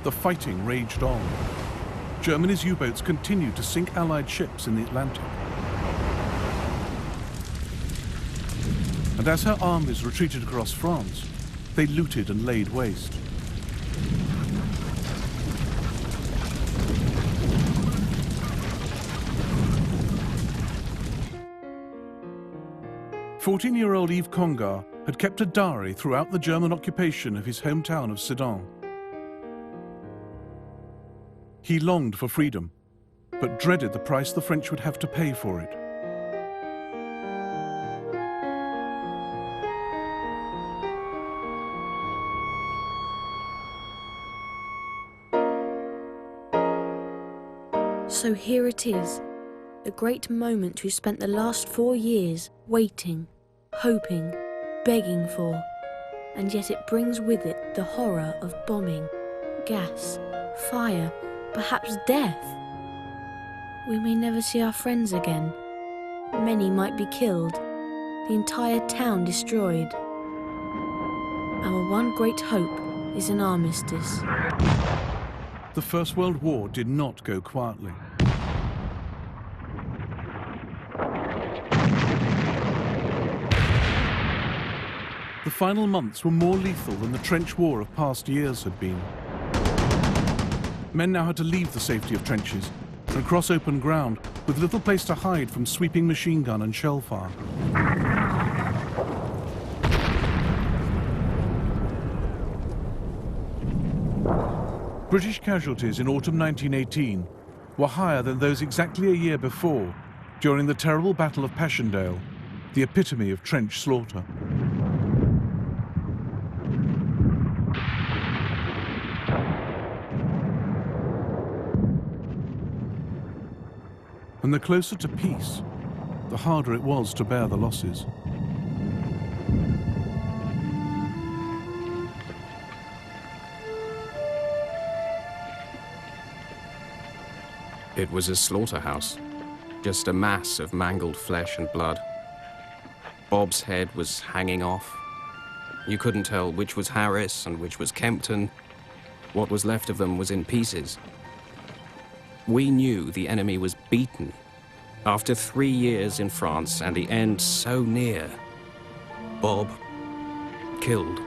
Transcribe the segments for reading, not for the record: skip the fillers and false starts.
the fighting raged on. Germany's U-boats continued to sink Allied ships in the Atlantic. And as her armies retreated across France, they looted and laid waste. "14-year-old Yves Congar had kept a diary throughout the German occupation of his hometown of Sedan. He longed for freedom, but dreaded the price the French would have to pay for it. So here it is, the great moment we spent the last 4 years waiting, hoping, begging for, and yet it brings with it the horror of bombing, gas, fire, perhaps death. We may never see our friends again. Many might be killed, the entire town destroyed. Our one great hope is an armistice." The First World War did not go quietly. The final months were more lethal than the trench war of past years had been. Men now had to leave the safety of trenches and cross open ground with little place to hide from sweeping machine gun and shell fire. British casualties in autumn 1918 were higher than those exactly a year before, during the terrible Battle of Passchendaele, the epitome of trench slaughter. And the closer to peace, the harder it was to bear the losses. It was a slaughterhouse, just a mass of mangled flesh and blood. Bob's head was hanging off. You couldn't tell which was Harris and which was Kempton. What was left of them was in pieces. We knew the enemy was beaten. After 3 years in France and the end so near, Bob killed.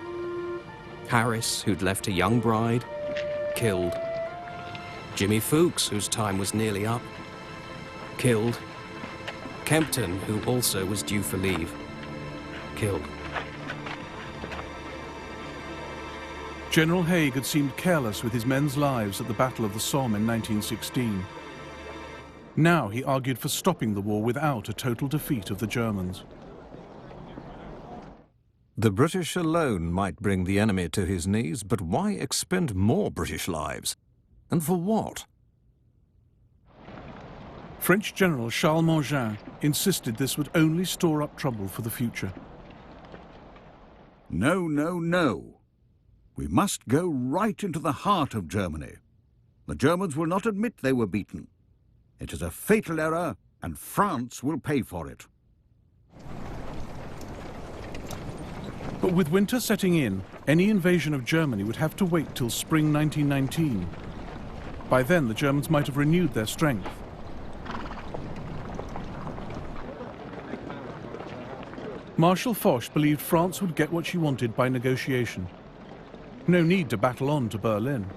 Harris, who'd left a young bride, killed. Jimmy Fuchs, whose time was nearly up, killed. Kempton, who also was due for leave, killed. General Haig had seemed careless with his men's lives at the Battle of the Somme in 1916. Now he argued for stopping the war without a total defeat of the Germans. The British alone might bring the enemy to his knees, but why expend more British lives? And for what? French General Charles Mangin insisted this would only store up trouble for the future. No, no, no. We must go right into the heart of Germany. The Germans will not admit they were beaten. It is a fatal error, and France will pay for it. But with winter setting in, any invasion of Germany would have to wait till spring 1919. By then, the Germans might have renewed their strength. Marshal Foch believed France would get what she wanted by negotiation. No need to battle on to Berlin.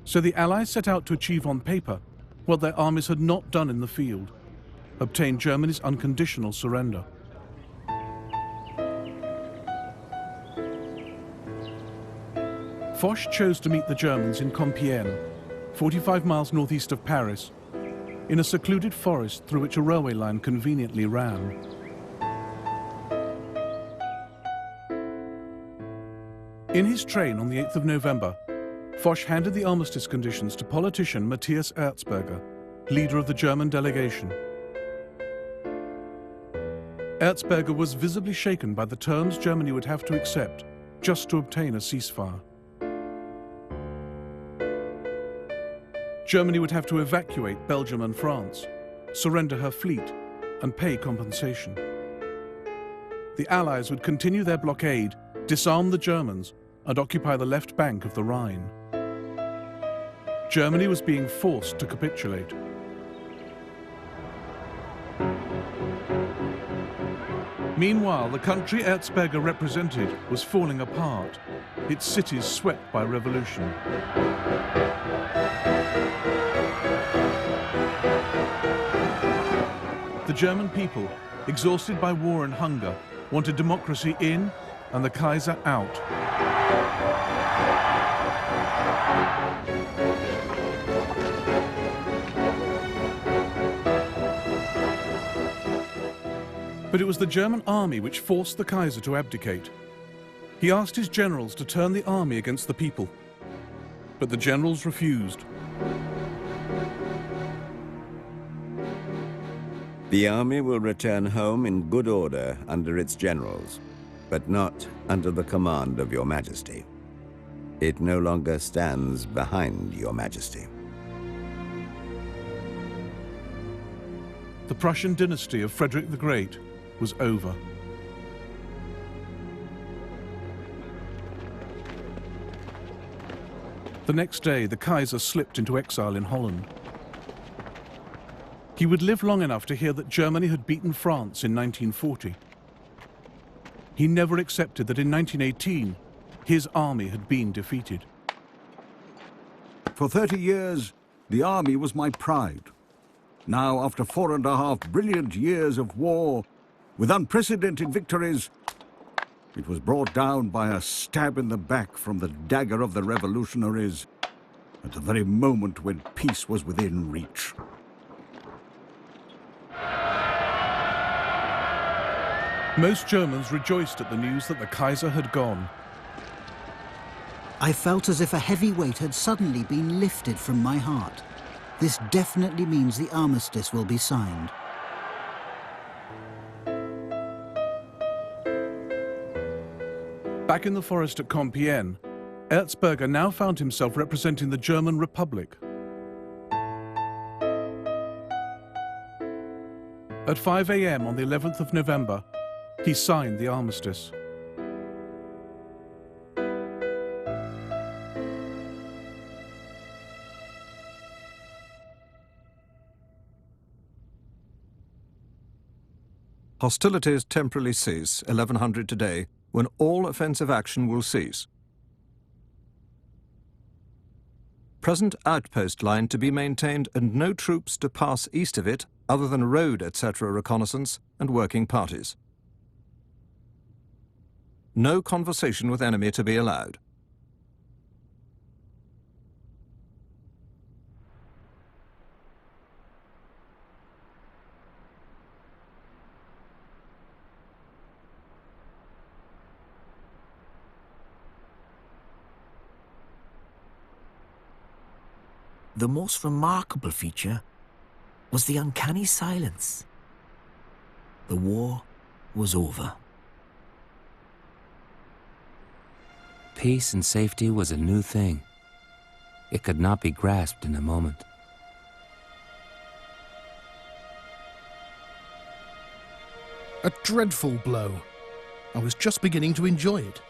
So the Allies set out to achieve on paper what their armies had not done in the field: obtain Germany's unconditional surrender. Foch chose to meet the Germans in Compiègne, 45 miles northeast of Paris, in a secluded forest through which a railway line conveniently ran. In his train on the 8th of November, Foch handed the armistice conditions to politician Matthias Erzberger, leader of the German delegation. Erzberger was visibly shaken by the terms Germany would have to accept just to obtain a ceasefire. Germany would have to evacuate Belgium and France, surrender her fleet, and pay compensation. The Allies would continue their blockade, disarm the Germans, and occupy the left bank of the Rhine. Germany was being forced to capitulate. Meanwhile, the country Erzberger represented was falling apart, its cities swept by revolution. The German people, exhausted by war and hunger, wanted democracy in and the Kaiser out. But it was the German army which forced the Kaiser to abdicate. He asked his generals to turn the army against the people, but the generals refused. The army will return home in good order under its generals, but not under the command of your Majesty. It no longer stands behind your Majesty. The Prussian dynasty of Frederick the Great was over. The next day, the Kaiser slipped into exile in Holland. He would live long enough to hear that Germany had beaten France in 1940. He never accepted that in 1918, his army had been defeated. For 30 years, the army was my pride. Now, after 4.5 brilliant years of war, with unprecedented victories, it was brought down by a stab in the back from the dagger of the revolutionaries at the very moment when peace was within reach. Most Germans rejoiced at the news that the Kaiser had gone. I felt as if a heavy weight had suddenly been lifted from my heart. This definitely means the armistice will be signed. Back in the forest at Compiègne, Erzberger now found himself representing the German Republic. At 5 a.m. on the 11th of November, he signed the armistice. Hostilities temporarily cease, 1100 today, when all offensive action will cease. Present outpost line to be maintained and no troops to pass east of it other than road, etc. reconnaissance and working parties. No conversation with enemy to be allowed. The most remarkable feature was the uncanny silence. The war was over. Peace and safety was a new thing. It could not be grasped in a moment. A dreadful blow. I was just beginning to enjoy it.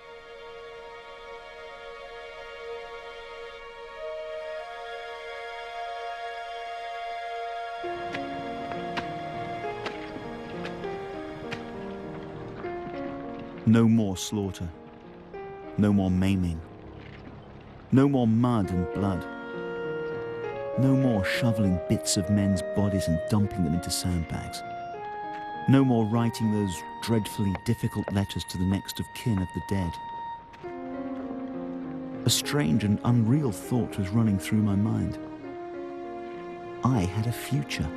No more slaughter. No more maiming. No more mud and blood. No more shoveling bits of men's bodies and dumping them into sandbags. No more writing those dreadfully difficult letters to the next of kin of the dead. A strange and unreal thought was running through my mind. I had a future.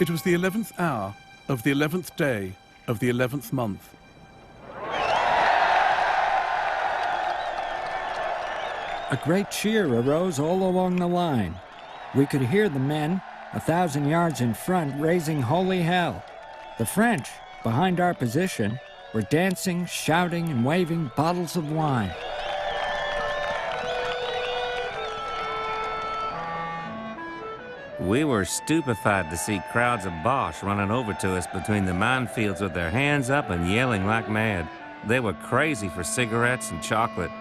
It was the 11th hour of the 11th day of the 11th month. A great cheer arose all along the line. We could hear the men, 1,000 yards in front, raising holy hell. The French, behind our position, were dancing, shouting, and waving bottles of wine. We were stupefied to see crowds of Boche running over to us between the minefields with their hands up and yelling like mad. They were crazy for cigarettes and chocolate.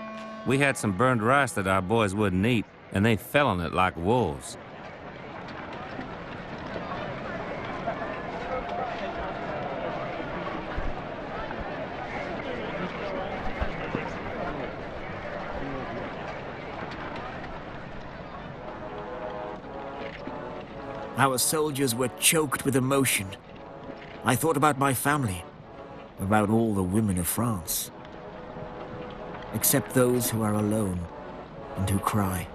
We had some burned rice that our boys wouldn't eat, and they fell on it like wolves. Our soldiers were choked with emotion. I thought about my family, about all the women of France. Except those who are alone and who cry.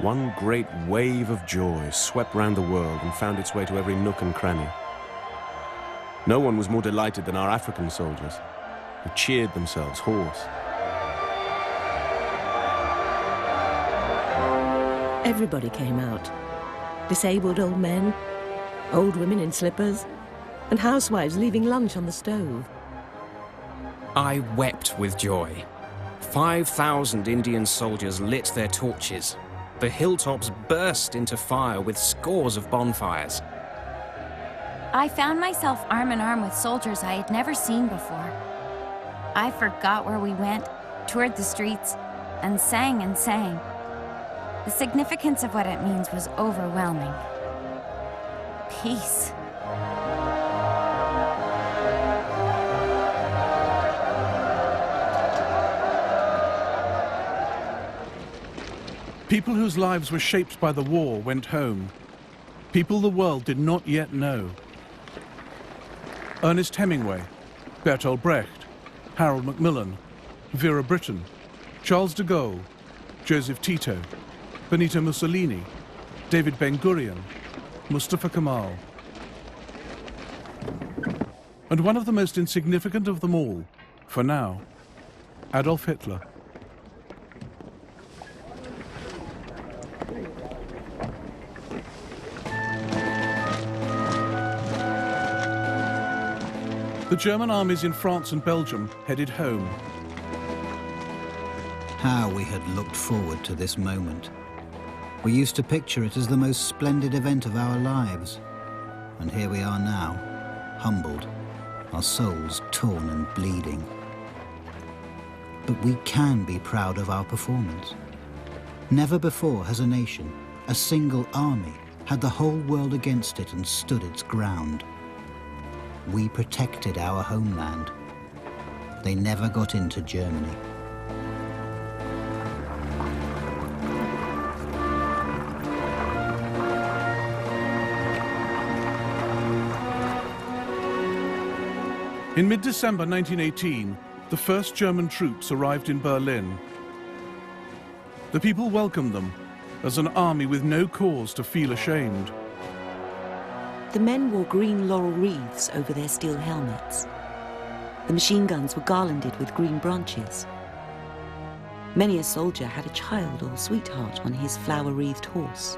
One great wave of joy swept round the world and found its way to every nook and cranny. No one was more delighted than our African soldiers, who cheered themselves hoarse. Everybody came out. Disabled old men, old women in slippers, and housewives leaving lunch on the stove. I wept with joy. 5,000 Indian soldiers lit their torches. The hilltops burst into fire with scores of bonfires. I found myself arm in arm with soldiers I had never seen before. I forgot where we went, toured the streets, and sang and sang. The significance of what it means was overwhelming. Peace. People whose lives were shaped by the war went home. People the world did not yet know. Ernest Hemingway, Bertolt Brecht, Harold Macmillan, Vera Brittain, Charles de Gaulle, Joseph Tito, Benito Mussolini, David Ben-Gurion, Mustafa Kemal. And one of the most insignificant of them all, for now, Adolf Hitler. The German armies in France and Belgium headed home. How we had looked forward to this moment. We used to picture it as the most splendid event of our lives. And here we are now, humbled, our souls torn and bleeding. But we can be proud of our performance. Never before has a nation, a single army, had the whole world against it and stood its ground. We protected our homeland. They never got into Germany. In mid-December 1918, the first German troops arrived in Berlin. The people welcomed them as an army with no cause to feel ashamed. The men wore green laurel wreaths over their steel helmets. The machine guns were garlanded with green branches. Many a soldier had a child or sweetheart on his flower-wreathed horse.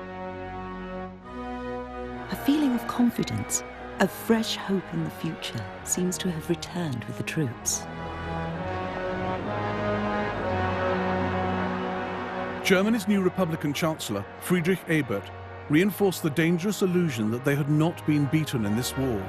A feeling of confidence, of fresh hope in the future, seems to have returned with the troops. Germany's new Republican Chancellor, Friedrich Ebert, reinforced the dangerous illusion that they had not been beaten in this war.